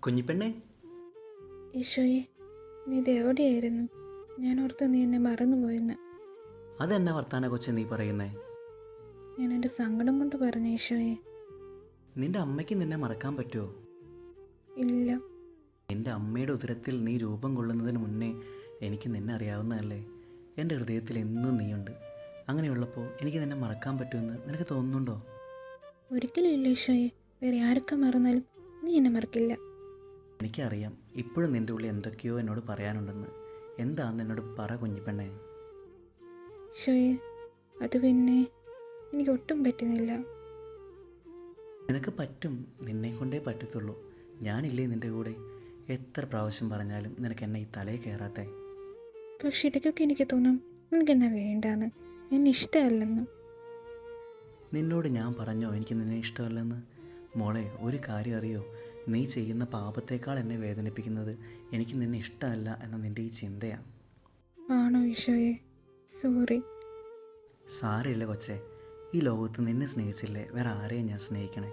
കുഞ്ഞിപ്പെണ്ണേ, ഈശോയെ, നീ ഇത് എവിടെയായിരുന്നു? ഞാൻ ഓർത്ത് നീ എന്നെ മറന്നുപോയെന്ന്. അതെന്നാ വർത്താന കൊച്ചെ നീ പറയുന്നേ? ഞാൻ എൻ്റെ സങ്കടം കൊണ്ട് പറഞ്ഞു ഈശോയെ. നിന്റെ അമ്മയ്ക്ക് നിന്നെ മറക്കാൻ പറ്റുമോ? ഇല്ല. എൻ്റെ അമ്മയുടെ ഉദരത്തിൽ നീ രൂപം കൊള്ളുന്നതിന് മുന്നേ എനിക്ക് നിന്നെ അറിയാവുന്നതല്ലേ? എൻ്റെ ഹൃദയത്തിൽ എന്നും നീയുണ്ട്. അങ്ങനെയുള്ളപ്പോൾ എനിക്ക് നിന്നെ മറക്കാൻ പറ്റുമെന്ന് നിനക്ക് തോന്നുന്നുണ്ടോ? ഒരിക്കലും ഇല്ല ഈശോയെ. വേറെ ആരൊക്കെ മറന്നാലും നീ എന്നെ മറക്കില്ല. എനിക്കറിയാം ഇപ്പോഴും നിൻ്റെ ഉള്ളിൽ എന്തൊക്കെയോ എന്നോട് പറയാനുണ്ടെന്ന്. എന്താണെന്ന് എന്നോട് പറ കുഞ്ഞിപ്പെണ്ണേ. ഈശോയെ, അത് പിന്നെ എനിക്ക് ഒട്ടും പറ്റുന്നില്ല. നിനക്ക് പറ്റും, നിന്നെ കൊണ്ടേ പറ്റത്തുള്ളൂ. ഞാനില്ലേ നിൻ്റെ കൂടെ? എത്ര പ്രാവശ്യം പറഞ്ഞാലും നിനക്ക് എന്നെ ഈ തലയിൽ കയറാത്തേ? പക്ഷെ ഇടയ്ക്കൊക്കെ എനിക്ക് തോന്നും എനിക്കെന്നാ വേണ്ടാന്ന്, എന്നെ ഇഷ്ടമല്ലെന്ന്. നിന്നോട് ഞാൻ പറഞ്ഞോ എനിക്ക് നിന്നെ ഇഷ്ടമല്ലെന്ന്? മോളെ, ഒരു കാര്യം അറിയോ? നീ ചെയ്യുന്ന പാപത്തേക്കാൾ എന്നെ വേദനിപ്പിക്കുന്നത് എനിക്ക് നിന്നെ ഇഷ്ടമല്ല എന്ന നിൻ്റെ ഈ ചിന്തയാണ്. ആണോ ഈശോയെ? സോറി. സാരമില്ല കൊച്ചേ, ഈ ലോകത്ത് നിന്നെ സ്നേഹിച്ചില്ലേ വേറെ ആരെയും ഞാൻ സ്നേഹിക്കണേ?